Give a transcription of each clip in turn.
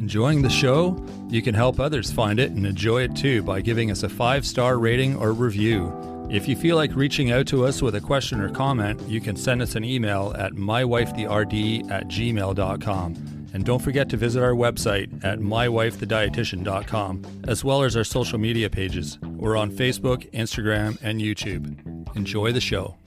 Enjoying the show? You can help others find it and enjoy it too by giving us a 5-star rating or review. If you feel like reaching out to us with a question or comment, you can send us an email at mywifetherd@gmail.com. And don't forget to visit our website at mywifethedietitian.com, as well as our social media pages. We're on Facebook, Instagram, and YouTube. Enjoy the show.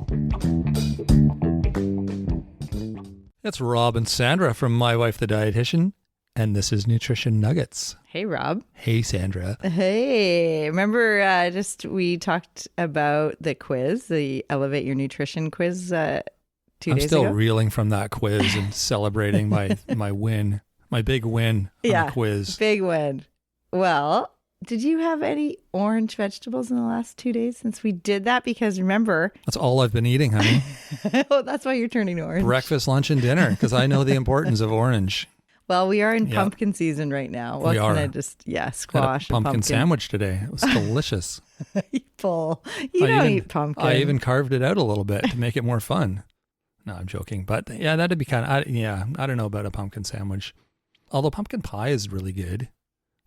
It's Rob and Sandra from My Wife the Dietitian, and this is Nutrition Nuggets. Hey, Rob. Hey, Sandra. Hey, remember we talked about the quiz, the Elevate Your Nutrition quiz 2 days ago? I'm still reeling from that quiz and celebrating my win, my big win on the quiz. Big win. Well, did you have any orange vegetables in the last 2 days since we did that? Because remember... That's all I've been eating, honey. Oh, that's why you're turning orange. Breakfast, lunch, and dinner, because I know the importance of orange. Well, we are in pumpkin season right now. What can I squash? Had a pumpkin sandwich today. It was delicious. You don't eat pumpkin. I even carved it out a little bit to make it more fun. No, I'm joking. But yeah, that'd be kind of, I don't know about a pumpkin sandwich. Although pumpkin pie is really good.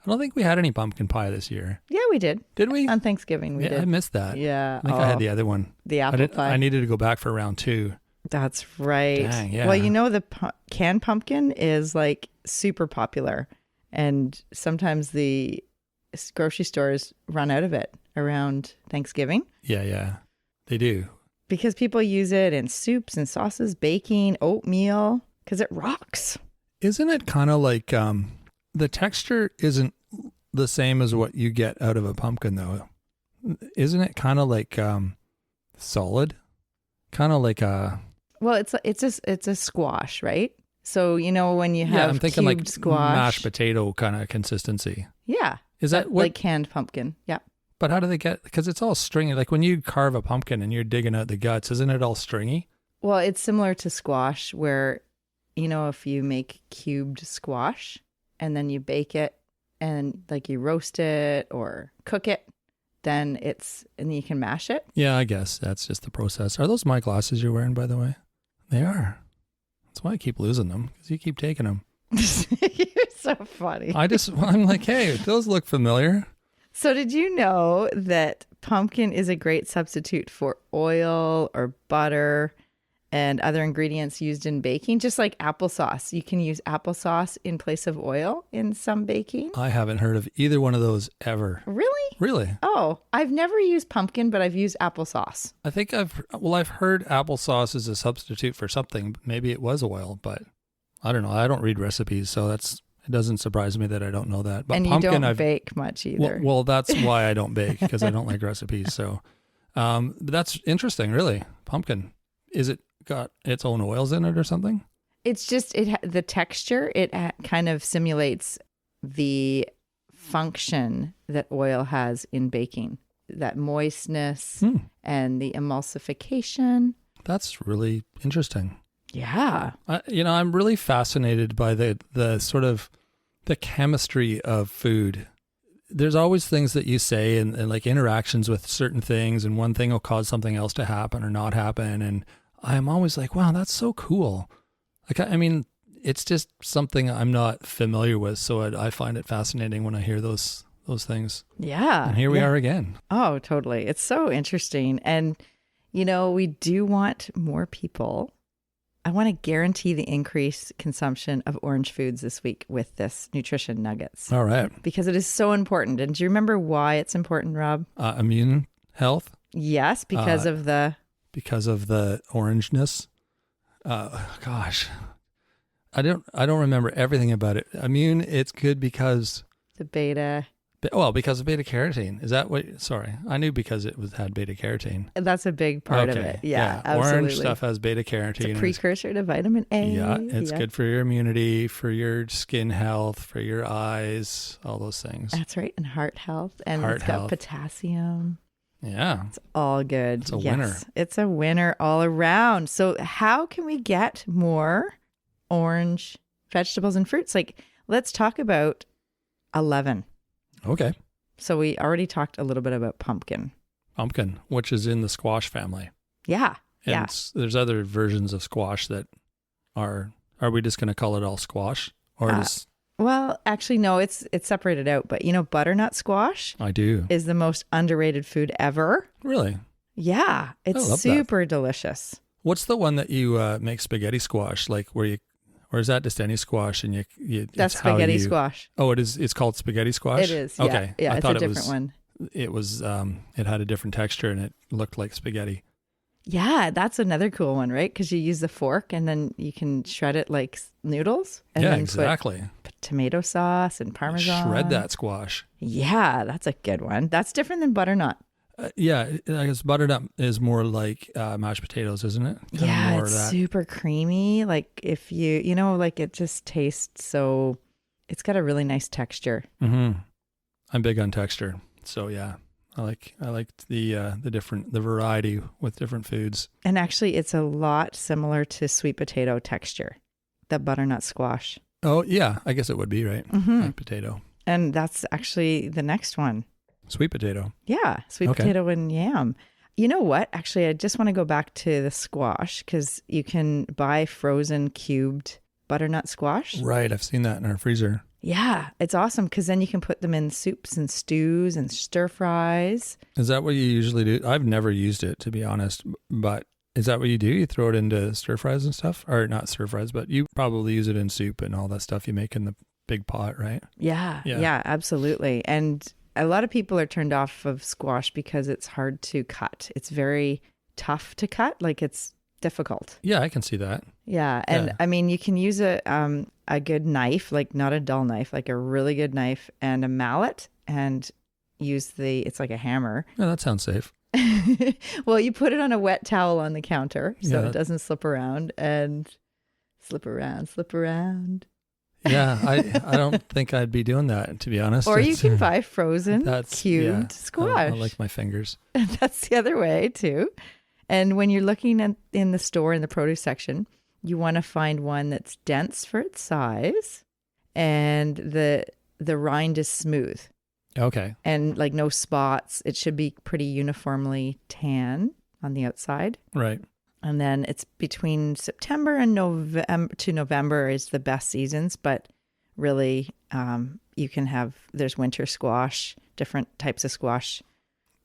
I don't think we had any pumpkin pie this year. Yeah, we did. Did we? On Thanksgiving, we did. I missed that. Yeah. I think I had the other one. The apple pie. I needed to go back for round 2. That's right. Dang, yeah. Well, the canned pumpkin is like super popular. And sometimes the grocery stores run out of it around Thanksgiving. Yeah. They do. Because people use it in soups and sauces, baking, oatmeal, because it rocks. Isn't it kind of like the texture isn't the same as what you get out of a pumpkin, though? Isn't it kind of like solid? Kind of like a... Well, it's a squash, right? So, when you have I'm thinking cubed like squash. Mashed potato kind of consistency. Yeah. Is that what? Like canned pumpkin. Yeah. But how do they get, because it's all stringy. Like when you carve a pumpkin and you're digging out the guts, isn't it all stringy? Well, it's similar to squash where, if you make cubed squash and then you bake it and like you roast it or cook it, then and you can mash it. Yeah, I guess that's just the process. Are those my glasses you're wearing, by the way? They are. That's why I keep losing them, because you keep taking them. You're so funny. I'm like, hey, those look familiar. So did you know that pumpkin is a great substitute for oil or butter and other ingredients used in baking? Just like applesauce. You can use applesauce in place of oil in some baking. I haven't heard of either one of those ever. Really? Really? Oh, I've never used pumpkin, but I've used applesauce. I think I've heard applesauce is a substitute for something. Maybe it was oil, but I don't know. I don't read recipes, so it doesn't surprise me that I don't know that. But and pumpkin, you don't bake much either. Well, that's why I don't bake, because I don't like recipes. So but that's interesting, really. Pumpkin. Is it got its own oils in it or something? It's just the texture. It kind of simulates the function that oil has in baking, that moistness and the emulsification. That's really interesting. Yeah. I'm really fascinated by the sort of the chemistry of food. There's always things that you say and like interactions with certain things, and one thing will cause something else to happen or not happen. And I'm always like, wow, that's so cool. Like, it's just something I'm not familiar with. So I find it fascinating when I hear those things. Yeah. And here we are again. Oh, totally. It's so interesting. And, we do want more people. I want to guarantee the increased consumption of orange foods this week with this Nutrition Nuggets. All right. Because it is so important. And do you remember why it's important, Rob? Immune health? Yes, because of the orangeness. Gosh. I don't remember everything about it. Immune, it's good because the because of beta-carotene. Is that what? Sorry, I knew because it had beta-carotene. That's a big part of it. Yeah, absolutely. Orange stuff has beta-carotene. It's a precursor to vitamin A. Yeah, it's good for your immunity, for your skin health, for your eyes, all those things. That's right, and heart health, and it's got potassium. Yeah, it's all good. It's a winner. It's a winner all around. So, how can we get more orange vegetables and fruits? Like, let's talk about 11. Okay. So we already talked a little bit about pumpkin. Pumpkin, which is in the squash family. Yeah. And there's other versions of squash that are we just going to call it all squash? Or Well, actually, no, it's separated out. But butternut squash I do. is the most underrated food ever. Really? Yeah, I it's love super delicious. What's the one that you make spaghetti squash, like where you, or is that just any squash and That's it's how spaghetti squash. Oh, it is. It's called spaghetti squash. It is. Yeah. Okay. Yeah, I it's thought a different one. It was. It had a different texture and it looked like spaghetti. Yeah, that's another cool one, right? Because you use the fork and then you can shred it like noodles. And Yeah, then exactly. Put tomato sauce and Parmesan. Shred that squash. Yeah, that's a good one. That's different than butternut. Yeah, I guess butternut is more like mashed potatoes, isn't it? Yeah, more it's of that. super creamy. Like if like it just tastes so, it's got a really nice texture. Mm-hmm. I'm big on texture, so yeah, I like the variety with different foods. And actually, it's a lot similar to sweet potato texture, the butternut squash. Oh yeah, I guess it would be right. Mm-hmm. Like potato, And that's actually the next one. sweet potato. Yeah, sweet potato and yam. You know what? Actually, I just want to go back to the squash because you can buy frozen cubed butternut squash. Right, I've seen that in our freezer. Yeah, it's awesome because then you can put them in soups and stews and stir fries. Is that what you usually do? I've never used it, to be honest, but is that what you do? You throw it into stir fries and stuff? Or not stir fries, but you probably use it in soup and all that stuff you make in the big pot, right? Yeah, absolutely. And a lot of people are turned off of squash because it's hard to cut. It's very tough to cut, like it's difficult. Yeah, I can see that. Yeah, and Yeah. I mean, you can use a good knife, like not a dull knife, like a really good knife and a mallet, and use it's like a hammer. Yeah, that sounds safe. Well, you put it on a wet towel on the counter so Yeah. it doesn't slip around and slip around. Yeah, I don't think I'd be doing that, to be honest. Or you can buy frozen That's cubed squash. I like my fingers. That's the other way too. And when you're looking in the store in the produce section, you want to find one that's dense for its size and the rind is smooth Okay. and like no spots. It should be pretty uniformly tan on the outside. Right. And then it's between September and November is the best seasons, but really you can there's winter squash, different types of squash.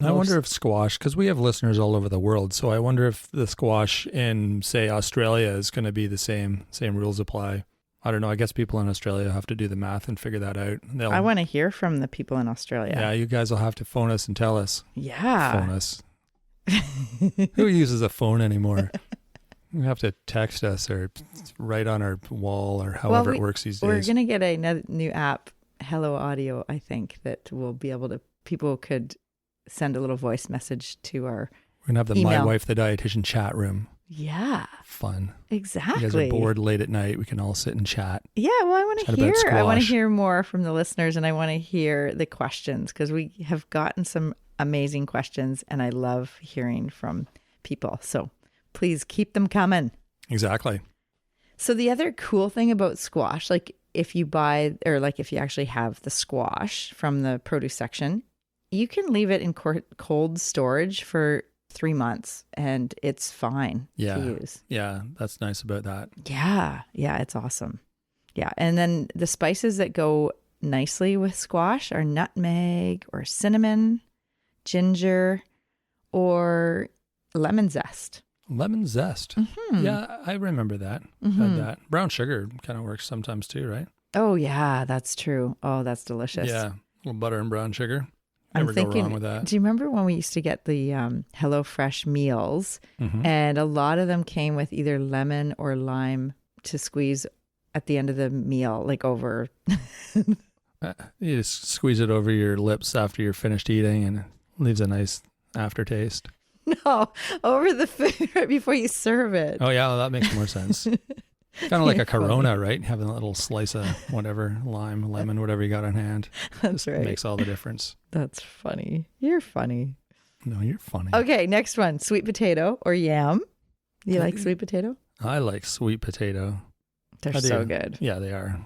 I wonder if squash, because we have listeners all over the world, so I wonder if the squash in, say, Australia is going to be the same rules apply. I don't know. I guess people in Australia have to do the math and figure that out. I want to hear from the people in Australia. Yeah, you guys will have to phone us and tell us. Yeah. Phone us. Who uses a phone anymore? You have to text us or write on our wall or however it works these days. We're going to get a new app, Hello Audio, I think, that will be able to, people could send a little voice message to our We're going to have the email. My Wife the Dietitian chat room. Yeah. Fun. Exactly. You guys are bored late at night. We can all sit and chat. Yeah, well, I want Chat to about hear. I want to squash. hear more from the listeners, and I want to hear the questions because we have gotten some amazing questions, and I love hearing from people. So please keep them coming. Exactly. So the other cool thing about squash, like if you buy or like if you actually have the squash from the produce section, you can leave it in cold storage for 3 months and it's fine to use. Yeah, that's nice about that. Yeah, it's awesome. Yeah, and then the spices that go nicely with squash are nutmeg or cinnamon, ginger, or lemon zest. Lemon zest. Mm-hmm. Yeah, I remember that. Mm-hmm. Had that. Brown sugar kind of works sometimes too, right? Oh, yeah, that's true. Oh, that's delicious. Yeah, a little butter and brown sugar. I'm Never thinking, go wrong with that. do you remember when we used to get the HelloFresh meals? Mhm. And a lot of them came with either lemon or lime to squeeze at the end of the meal, like over. You just squeeze it over your lips after you're finished eating and it leaves a nice aftertaste. No, over the food right before you serve it. Oh, yeah, well, that makes more sense. Kind of like You're a Corona, right? Having a little slice of whatever, lime, lemon, whatever you got on hand. That's right. Makes all the difference. That's funny. You're funny. No, you're funny. Okay, next one. Sweet potato or yam. You like sweet potato? I like sweet potato. They're I do. so good. Yeah, they are.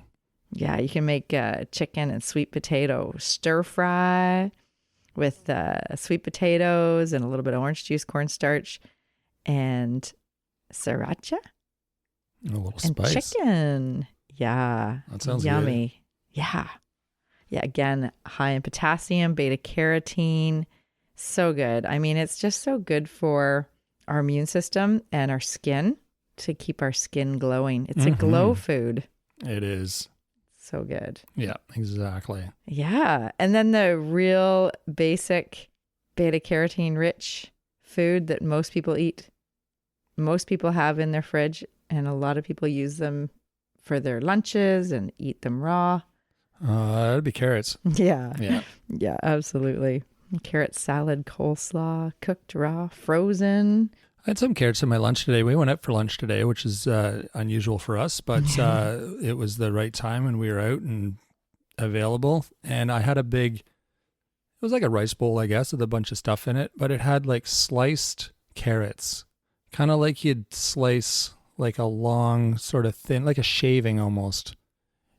Yeah, you can make chicken and sweet potato stir fry with sweet potatoes and a little bit of orange juice, cornstarch, and sriracha A little and spice. chicken. Yeah, That sounds yummy. Yeah. Yeah. Again, high in potassium, beta carotene. So good. I mean, it's just so good for our immune system and our skin to keep our skin glowing. It's a glow food. It is. So good. Yeah, exactly. Yeah. And then the real basic beta carotene rich food that most people eat, most people have in their fridge, and a lot of people use them for their lunches and eat them raw. That'd be carrots. Yeah. Yeah. Yeah, absolutely. Carrot salad, coleslaw, cooked raw, frozen. I had some carrots in my lunch today. We went out for lunch today, which is unusual for us, but it was the right time and we were out and available. And I had it was like a rice bowl, I guess, with a bunch of stuff in it, but it had like sliced carrots, kind of like you'd slice like a long sort of thin, like a shaving almost.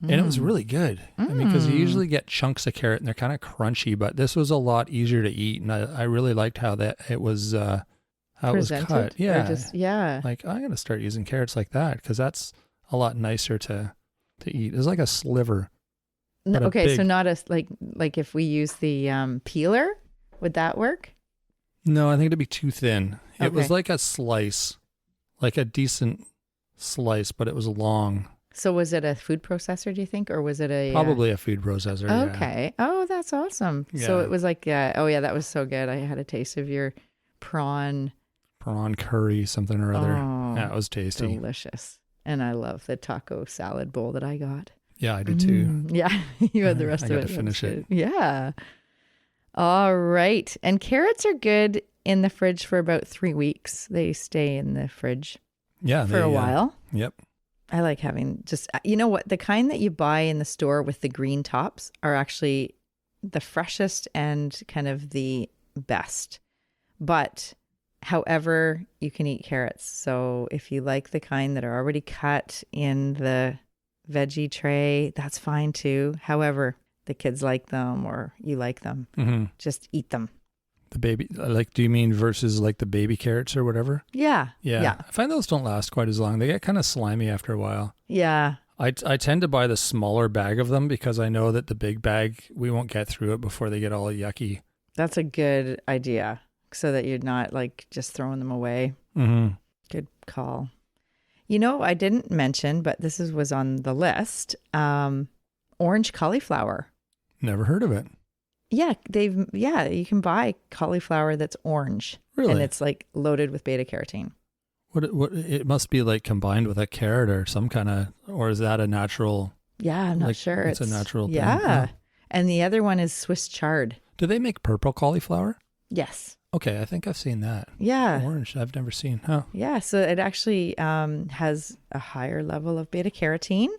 And it was really good. I mean, because you usually get chunks of carrot and they're kind of crunchy, but this was a lot easier to eat. And I really liked how it was cut. Yeah. Like, I'm going to start using carrots like that because that's a lot nicer to eat. It's like a sliver. No, okay, so not like if we use the peeler, would that work? No, I think it'd be too thin. Okay. It was like a slice, like a decent slice, but it was long. So was it a food processor, do you think, or was it probably a food processor? Okay. Yeah. Oh, that's awesome. Yeah. So it was like, oh yeah, that was so good. I had a taste of your prawn curry, something or other. Oh, yeah, it was tasty. Delicious. And I love the taco salad bowl that I got. Yeah, I do too. Yeah, you had the rest of it. I got to finish it. Yeah. All right. And carrots are good in the fridge for about 3 weeks. They stay in the fridge for a while. Yep. I like having you know what? The kind that you buy in the store with the green tops are actually the freshest and kind of the best. But however, you can eat carrots. So if you like the kind that are already cut in the veggie tray, that's fine too. However, the kids like them or you like them, just eat them. The baby, like, do you mean versus like the baby carrots or whatever? Yeah. Yeah. I find those don't last quite as long. They get kind of slimy after a while. Yeah. I tend to buy the smaller bag of them because I know that the big bag, we won't get through it before they get all yucky. That's a good idea so that you're not like just throwing them away. Good call. You know, I didn't mention, but this was on the list, orange cauliflower. Never heard of it. Yeah, you can buy cauliflower that's orange. Really? And it's like loaded with beta carotene. What it must be like combined with a carrot or some kind of, or is that a natural? Yeah, I'm not sure. It's a natural thing. Yeah. And the other one is Swiss chard. Do they make purple cauliflower? Yes. Okay, I think I've seen that. Yeah. Orange, I've never seen. Huh. Yeah, so it actually has a higher level of beta carotene.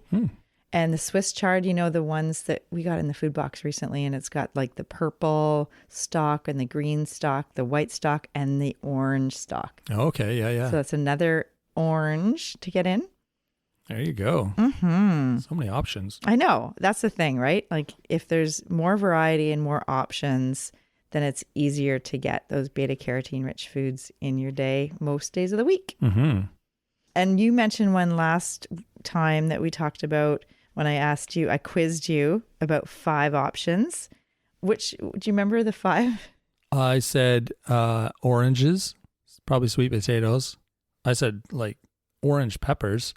And the Swiss chard, you know, the ones that we got in the food box recently, and it's got like the purple stalk and the green stalk, the white stalk, and the orange stalk. Okay, yeah. So that's another orange to get in. There you go. So many options. I know. That's the thing, right? Like if there's more variety and more options, then it's easier to get those beta carotene rich foods in your day most days of the week. And you mentioned one last time that we talked about when I quizzed you about 5 options. Do you remember the 5? I said oranges, probably sweet potatoes. I said like orange peppers.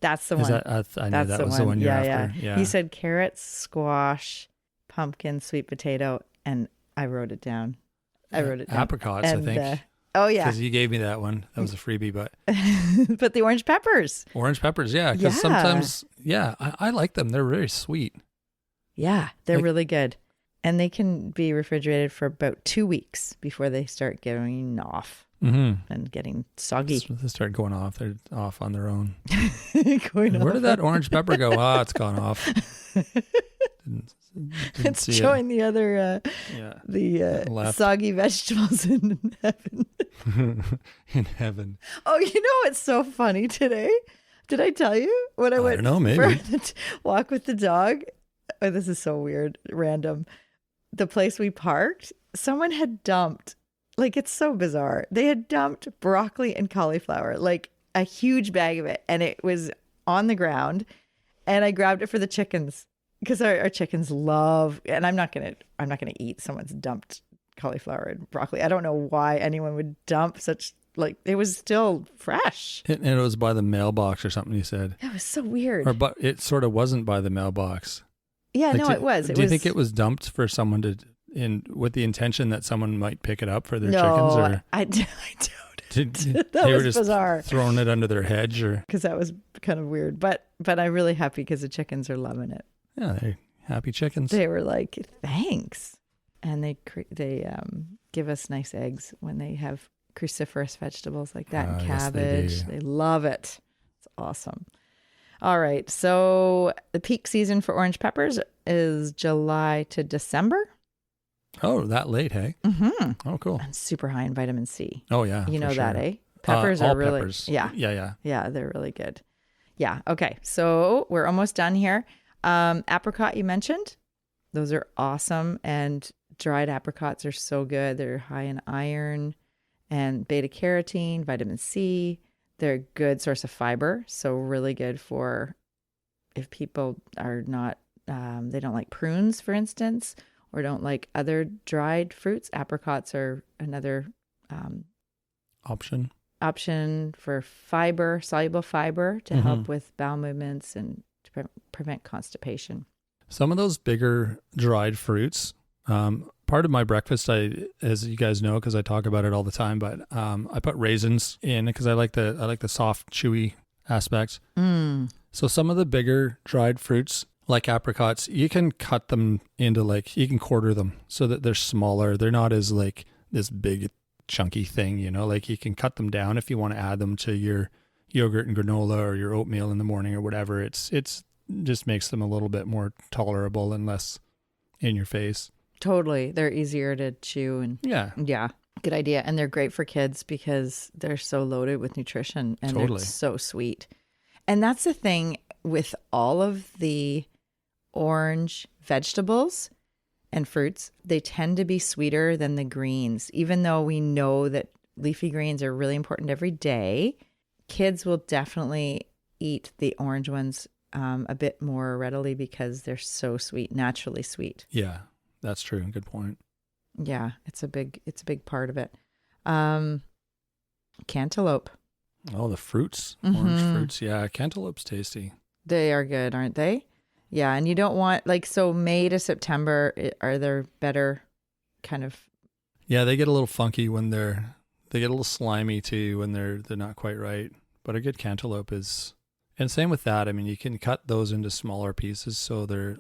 That's the one. I knew that was the one you're after. Yeah. He said carrots, squash, pumpkin, sweet potato, and I wrote it down. Apricots, I think. Oh, yeah. Because you gave me that one. That was a freebie, but. But the orange peppers. Orange peppers, yeah. Because sometimes, I like them. They're very sweet. Yeah, they're really good. And they can be refrigerated for about 2 weeks before they start getting off and getting soggy. They start going off. They're off on their own. Where did that orange pepper go? It's gone off. It's showing the other soggy vegetables in heaven. In heaven. Oh, you know what's so funny today? Did I tell you when I went don't know, maybe. for the walk with the dog? Oh, this is so weird, random. The place we parked, someone had dumped, like it's so bizarre. They had dumped broccoli and cauliflower, like a huge bag of it, and it was on the ground. And I grabbed it for the chickens. because our chickens love, and I'm not gonna eat someone's dumped cauliflower and broccoli. I don't know why anyone would dump such, like, it was still fresh. And it was by the mailbox or something, you said. It was so weird. But it sort of wasn't by the mailbox. Yeah, no, it was. Do you think it was dumped for someone with the intention that someone might pick it up for their chickens? Or I don't. that they were was just bizarre. Throwing it under their hedge, or because that was kind of weird. But I'm really happy because the chickens are loving it. yeah, they're happy chickens. They were like, thanks, and they give us nice eggs when they have cruciferous vegetables like that and cabbage. Yes, they love it. It's awesome. All right, so the peak season for orange peppers is July to December. Oh, that late, hey? Mm-hmm. Oh, cool. And super high in vitamin C. Oh, yeah. You know for that, sure. eh? Peppers All are really, peppers. yeah. Yeah. They're really good. Yeah. Okay. So we're almost done here. Apricot you mentioned, those are awesome. And dried apricots are so good. They're high in iron and beta-carotene, vitamin C. They're a good source of fiber. So really good for if people are not, they don't like prunes, for instance, or don't like other dried fruits. Apricots are another option for fiber, soluble fiber to help with bowel movements and to prevent constipation. Some of those bigger dried fruits, part of my breakfast, as you guys know, because I talk about it all the time, but I put raisins in because I like the soft, chewy aspects. So some of the bigger dried fruits, like apricots, you can cut them into you can quarter them so that they're smaller. They're not as like this big chunky thing, you can cut them down if you want to add them to your yogurt and granola or your oatmeal in the morning or whatever. It's just makes them a little bit more tolerable and less in your face. Totally. They're easier to chew and yeah, good idea. And they're great for kids because they're so loaded with nutrition and they're so sweet. And that's the thing with all of the orange vegetables and fruits, they tend to be sweeter than the greens. Even though we know that leafy greens are really important every day, kids will definitely eat the orange ones a bit more readily because they're so sweet, naturally sweet. Yeah, that's true. Good point. Yeah, it's a big part of it. Cantaloupe. Oh, the fruits, orange fruits. Yeah, cantaloupe's tasty. They are good, aren't they? Yeah, and you don't want so May to September are there better kind of. Yeah, they get a little funky when they get a little slimy too when they're not quite right. But a good cantaloupe is, and same with that. I mean, you can cut those into smaller pieces so they're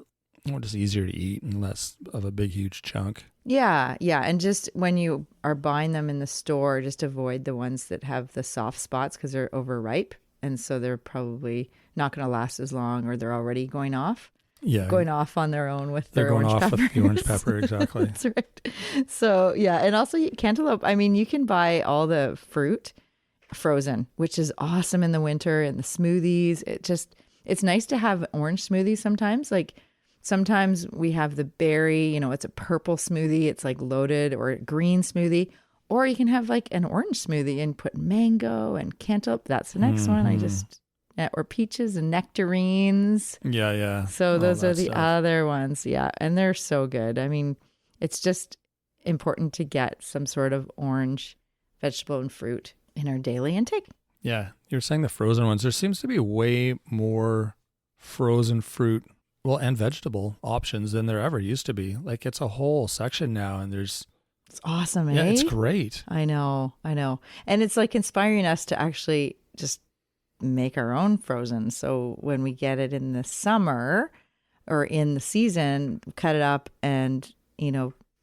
just easier to eat and less of a big huge chunk. Yeah, and just when you are buying them in the store, just avoid the ones that have the soft spots because they're overripe. And so they're probably not going to last as long, or they're already going off. Yeah. Going off on their own with their orange pepper. They're going off with the orange pepper, exactly. That's right. So, yeah. And also cantaloupe, I mean, you can buy all the fruit frozen, which is awesome in the winter, and the smoothies. It's nice to have orange smoothies sometimes. Like sometimes we have the berry, it's a purple smoothie. It's like loaded, or a green smoothie. Or you can have like an orange smoothie and put mango and cantaloupe. That's the next one. Or peaches and nectarines. Yeah. So those are the other ones. Yeah. And they're so good. I mean, it's just important to get some sort of orange vegetable and fruit in our daily intake. Yeah. You're saying the frozen ones. There seems to be way more frozen fruit, and vegetable options than there ever used to be. Like it's a whole section now, and it's awesome, Yeah, it's great. I know. And it's like inspiring us to actually just make our own frozen. So when we get it in the summer or in the season, cut it up and,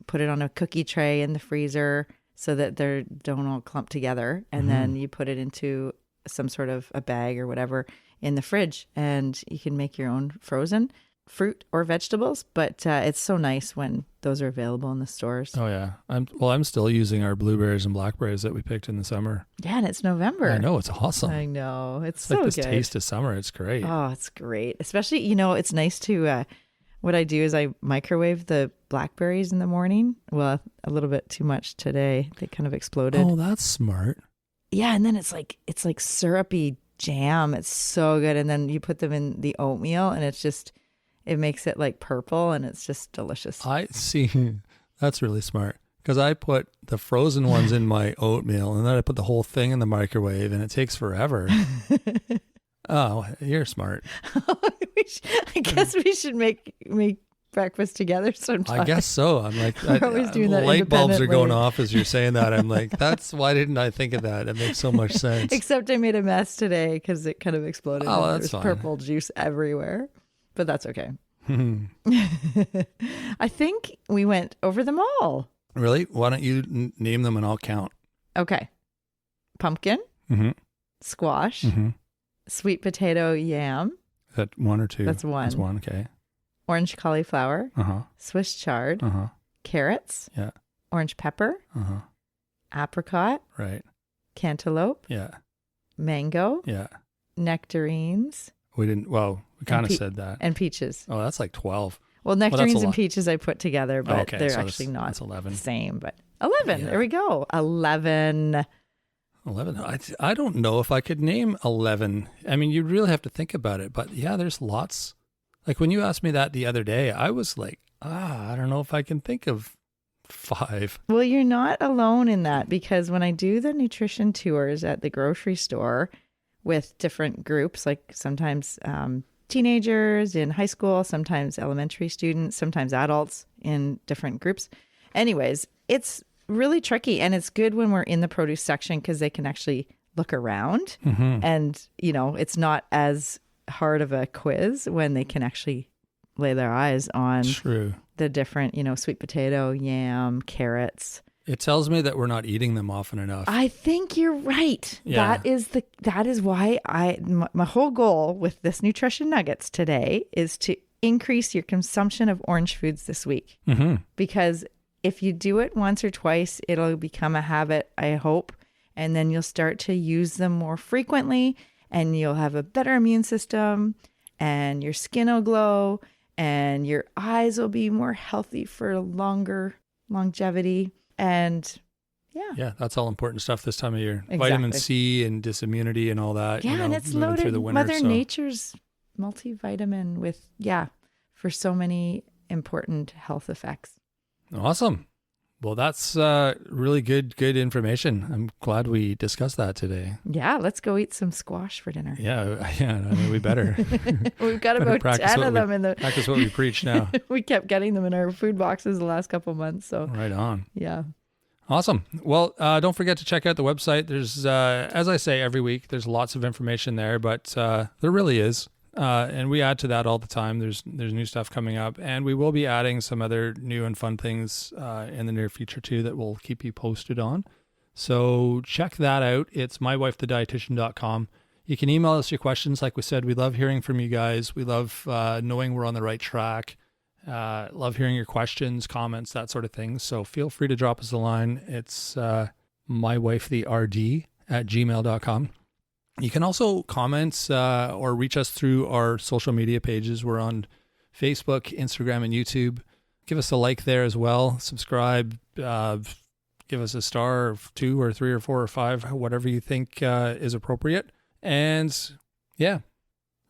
put it on a cookie tray in the freezer so that they don't all clump together. And then you put it into some sort of a bag or whatever in the fridge, and you can make your own frozen fruit or vegetables. But it's so nice when those are available in the stores. Oh yeah. I'm still using our blueberries and blackberries that we picked in the summer. Yeah, and it's November. I know, it's awesome. I know. It's so like this good. Taste of summer. It's great. Oh, it's great. Especially, it's nice to what I do is I microwave the blackberries in the morning. Well, a little bit too much today. They kind of exploded. Oh, that's smart. Yeah, and then it's like syrupy jam. It's so good. And then you put them in the oatmeal, and it's it makes it like purple and it's just delicious. I see. That's really smart. Because I put the frozen ones in my oatmeal and then I put the whole thing in the microwave and it takes forever. Oh, you're smart. I guess we should make breakfast together sometime. I guess so. I'm like, We're always doing that light bulbs are going independently. off as you're saying that. I'm like, why didn't I think of that? It makes so much sense. Except I made a mess today because it kind of exploded. Oh, and that's there was fine. purple juice everywhere, but that's okay. I think we went over them all. Really? Why don't you name them and I'll count? Okay. Pumpkin, Mm-hmm. squash, Mm-hmm. sweet potato, yam, Is that one or two? That's one. That's one. Okay. orange cauliflower, Uh-huh. Swiss chard, Uh-huh. carrots, Yeah. orange pepper, Uh-huh. apricot, Right. cantaloupe, Yeah. mango, Yeah. nectarines, We kind of pe- said that. and peaches. Oh, that's like 12. Well, that's a nectarines and lot. peaches I put together, but Okay, they're so actually not that's 11. the same. But 11, Yeah. there we go. 11. 11. I don't know if I could name 11. I mean, you'd really have to think about it. But yeah, there's lots. Like when you asked me that the other day, I was like, I don't know if I can think of 5. Well, you're not alone in that because when I do the nutrition tours at the grocery store with different groups, like sometimes teenagers in high school, sometimes elementary students, sometimes adults in different groups. Anyways, it's really tricky and it's good when we're in the produce section because they can actually look around and, it's not as hard of a quiz when they can actually lay their eyes on True. the different, sweet potato, yam, carrots. It tells me that we're not eating them often enough. I think you're right. Yeah. That is why my whole goal with this nutrition nuggets today is to increase your consumption of orange foods this week. Mm-hmm. Because if you do it once or twice, it'll become a habit, I hope, and then you'll start to use them more frequently and you'll have a better immune system and your skin will glow and your eyes will be more healthy for longer longevity. And Yeah, that's all important stuff this time of year. Exactly. Vitamin C and disimmunity and all that. and it's moving loaded through the winter. Mother so. Nature's multivitamin with, for so many important health effects. Awesome. Well, that's really good information. I'm glad we discussed that today. Yeah, let's go eat some squash for dinner. Yeah, I mean, we better. We've got Better about practice 10 what of we- them in the Practice what we preach now. we kept getting them in our food boxes the last couple months. So Right on. yeah. Awesome. Well, don't forget to check out the website. There's, as I say every week, there's lots of information there, but there really is. And we add to that all the time. There's new stuff coming up, and we will be adding some other new and fun things in the near future too that we'll keep you posted on. So check that out. It's mywifethedietitian.com. You can email us your questions. Like we said, we love hearing from you guys. We love knowing we're on the right track. Love hearing your questions, comments, that sort of thing. So feel free to drop us a line. It's mywifetherd@gmail.com. You can also comment or reach us through our social media pages. We're on Facebook, Instagram, and YouTube. Give us a like there as well. Subscribe. Give us a star, or 2 or 3 or 4 or 5, whatever you think is appropriate. And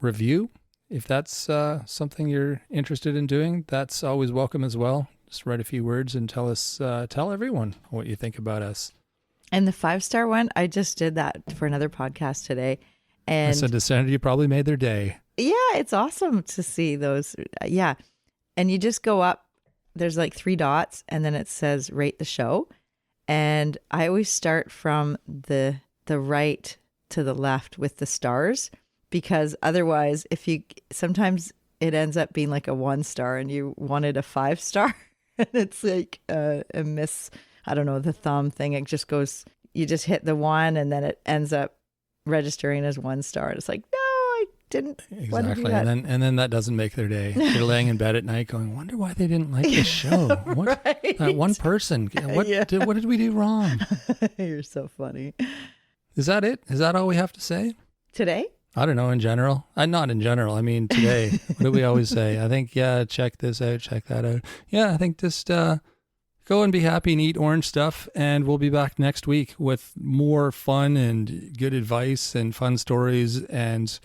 review. If that's something you're interested in doing, that's always welcome as well. Just write a few words and tell everyone what you think about us. And the 5-star one, I just did that for another podcast today. I And said to Sandra, you probably made their day. yeah, it's awesome to see those. Yeah. And you just go up, there's like 3 dots, and then it says rate the show. And I always start from the right to the left with the stars, because otherwise, sometimes it ends up being like a 1-star and you wanted a 5-star and it's like a miss. I don't know, the thumb thing. It just goes, you just hit the 1 and then it ends up registering as 1-star. It's like, no, I didn't want to do Exactly. that. And then that doesn't make their day. They're laying in bed at night going, wonder why they didn't like this show. What? Right. That one person. What Yeah. what did we do wrong? You're so funny. Is that it? Is that all we have to say? Today? I don't know, in general. Not in general. I mean, today. What do we always say? I think, check this out, check that out. Yeah, I think just go and be happy and eat orange stuff. And we'll be back next week with more fun and good advice and fun stories and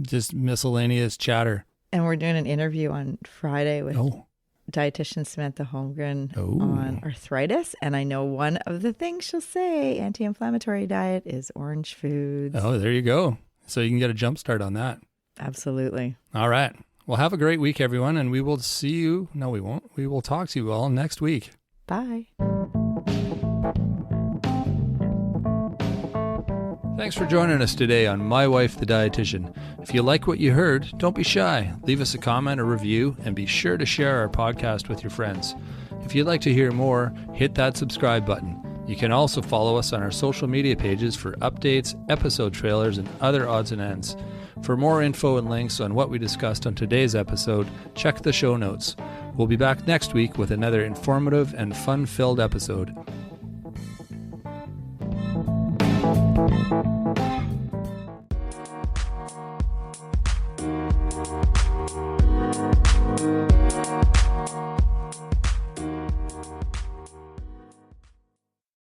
just miscellaneous chatter. And we're doing an interview on Friday with Oh, dietitian Samantha Holmgren Oh. on arthritis. And I know one of the things she'll say, anti-inflammatory diet, is orange foods. oh, there you go. So you can get a jump start on that. Absolutely. All right. Well, have a great week, everyone, and we will see you. No, we won't. We will talk to you all next week. Bye. Thanks for joining us today on My Wife the Dietitian. If you like what you heard, don't be shy. Leave us a comment or review, and be sure to share our podcast with your friends. If you'd like to hear more, hit that subscribe button. You can also follow us on our social media pages for updates, episode trailers, and other odds and ends. For more info and links on what we discussed on today's episode, check the show notes. We'll be back next week with another informative and fun-filled episode.